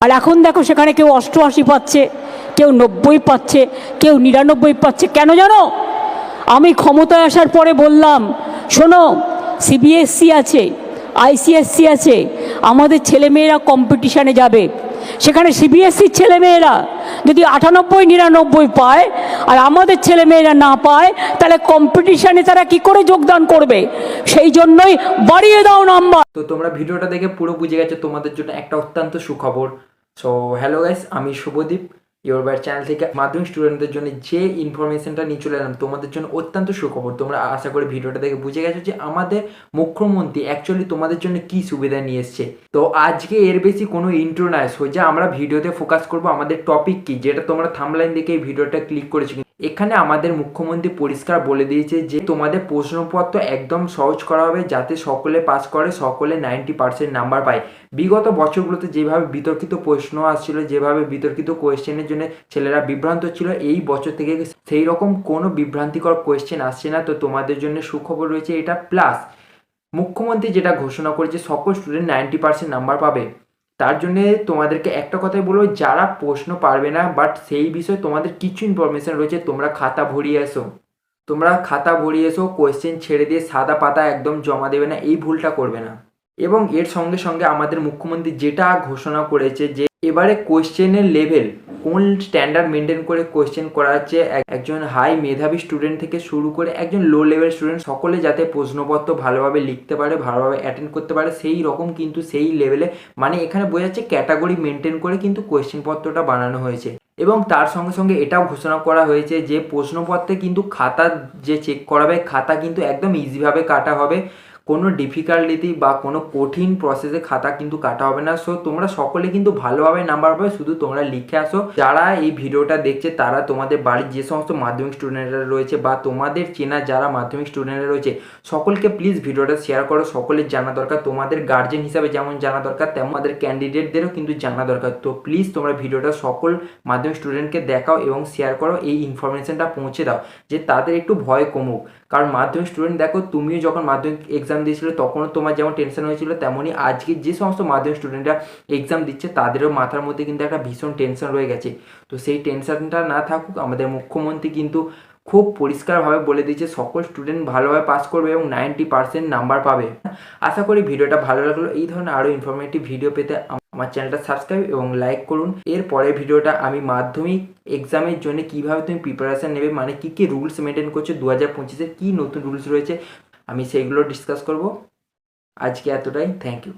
আর এখন দেখো সেখানে কেউ 88 পাচ্ছে, কেউ 90 পাচ্ছে, কেউ 99 পাচ্ছে। কেন জানো? আমি ক্ষমতায় আসার পরে বললাম, শোনো, সিবিএসসি আছে, আইসিএসসি আছে, আমাদের ছেলেমেয়েরা কম্পিটিশানে যাবে। সেখানে সিবিএসসির ছেলেমেয়েরা যদি 98 99 পায় আর আমাদের ছেলেমেয়েরা না পায়, তাহলে কম্পিটিশানে তারা কি করে যোগদান করবে? সেই জন্যই বাড়িয়ে দাও নাম্বার। তো তোমরা ভিডিওটা দেখে পুরো বুঝে গেছো তোমাদের জন্য একটা অত্যন্ত সুখবর। সো হ্যালো গাইস, আমি শুভদীপ ইয়োর বাইট চ্যানেল থেকে মাধ্যমিক স্টুডেন্টদের জন্য যে ইনফরমেশনটা নিয়ে চলে এলাম তোমাদের জন্য অত্যন্ত সুখবর। তোমরা আশা করি ভিডিওটা দেখে বুঝে গেছো যে আমাদের মুখ্যমন্ত্রী অ্যাকচুয়ালি তোমাদের জন্য কি সুবিধা নিয়ে এসছে। তো আজকে এর বেশি কোনো ইন্ট্রো নয়, সোজা আমরা ভিডিওতে ফোকাস করবো আমাদের টপিক কি, যেটা তোমরা থাম্বলাইন দেখে এই ভিডিওটা ক্লিক করেছো। এখানে আমাদের মুখ্যমন্ত্রী পরিষ্কার বলে দিয়েছে যে তোমাদের প্রশ্নপত্র একদম সহজ করা হবে, যাতে সকলে পাস করে, সকলে 90% নাম্বার পায়। বিগত বছরগুলোতে যেভাবে বিতর্কিত প্রশ্ন আসছিল, যেভাবে বিতর্কিত কোয়েশ্চেনের জন্য ছেলেরা বিভ্রান্ত ছিল, এই বছর থেকে সেই রকম কোনো বিভ্রান্তিকর কোয়েশ্চেন আসছে না। তো তোমাদের জন্য সুখবর রয়েছে এটা। প্লাস মুখ্যমন্ত্রী যেটা ঘোষণা করেছে সকল স্টুডেন্ট 90% নাম্বার পাবে। তার জন্যে তোমাদেরকে একটা কথাই বলবো, যারা প্রশ্ন পারবে না বাট সেই বিষয়ে তোমাদের কিছু ইনফরমেশন রয়েছে, তোমরা খাতা ভরিয়ে এসো। তোমরা খাতা ভরিয়ে এসো, কোয়েশ্চেন ছেড়ে দিয়ে সাদা পাতা একদম জমা দেবে না, এই ভুলটা করবে না। এবং এর সঙ্গে সঙ্গে আমাদের মুখ্যমন্ত্রী যেটা ঘোষণা করেছে যে এবারে কোয়েশ্চেনের লেভেল কোন স্ট্যান্ডার্ড মেনটেন করে কোয়েশ্চেন করা হচ্ছে, একজন হাই মেধাবী স্টুডেন্ট থেকে শুরু করে একজন লো লেভেল স্টুডেন্ট সকলে যাতে প্রশ্নপত্র ভালোভাবে লিখতে পারে, ভালোভাবে অ্যাটেন্ড করতে পারে, সেই রকম কিন্তু সেই লেভেলে, মানে এখানে বোঝা যাচ্ছে ক্যাটাগরি মেনটেন করে কিন্তু কোয়েশ্চেন পত্রটা বানানো হয়েছে। এবং তার সঙ্গে সঙ্গে এটাও ঘোষণা করা হয়েছে যে প্রশ্নপত্রে কিন্তু খাতা যে চেক করাবে, খাতা কিন্তু একদম ইজিভাবে কাটা হবে, কোনো ডিফিকাল্টি বা কোনো কঠিন প্রসেসে খাতা কিন্তু কাটা হবে না। সো তোমরা সকলে কিন্তু ভালোভাবে নাম্বার পাবে, শুধু তোমরা লিখে আসো। যারা এই ভিডিওটা দেখছে তারা তোমাদের বাড়ির যে সমস্ত মাধ্যমিক স্টুডেন্টরা রয়েছে বা তোমাদের চেনা যারা মাধ্যমিক স্টুডেন্টরা রয়েছে, সকলকে প্লিজ ভিডিওটা শেয়ার করো। সকলের জানা দরকার, তোমাদের গার্জেন হিসাবে যেমন জানা দরকার তেমন আমাদের ক্যান্ডিডেটদেরও কিন্তু জানা দরকার। তো প্লিজ তোমরা ভিডিওটা সকল মাধ্যমিক স্টুডেন্টকে দেখাও এবং শেয়ার করো, এই ইনফরমেশনটা পৌঁছে দাও যে তাদের একটু ভয় কমুক। কারণ মাধ্যমিক স্টুডেন্ট দেখো, তুমিও যখন মাধ্যমিক এক্সাম দিয়েছিলে তখনও তোমার যেমন টেনশন হয়েছিল, তেমনই আজকে যে সমস্ত মাধ্যমিক স্টুডেন্টরা এক্সাম দিচ্ছে তাদেরও মাথার মধ্যে কিন্তু একটা ভীষণ টেনশন রয়ে গেছে। তো সেই টেনশনটা না থাকুক, আমাদের মুখ্যমন্ত্রী কিন্তু খুব পরিষ্কারভাবে বলে দিয়েছে সকল স্টুডেন্ট ভালোভাবে পাস করবে এবং 90% নাম্বার পাবে। আশা করি ভিডিওটা ভালো লাগলো। এই ধরনের আরও ইনফরমেটিভ ভিডিও পেতে আমার চ্যানেলটা সাবস্ক্রাইব এবং লাইক করুন। এর পরের ভিডিওটা আমি মাধ্যমিক এক্সামের জন্য কীভাবে তুমি প্রিপারেশান নেবে, মানে কী কী রুলস মেনটেন করছে 2025-এর কী নতুন রুলস রয়েছে, আমি সেইগুলো ডিসকাস করব। আজকে এতটাই, থ্যাংক ইউ।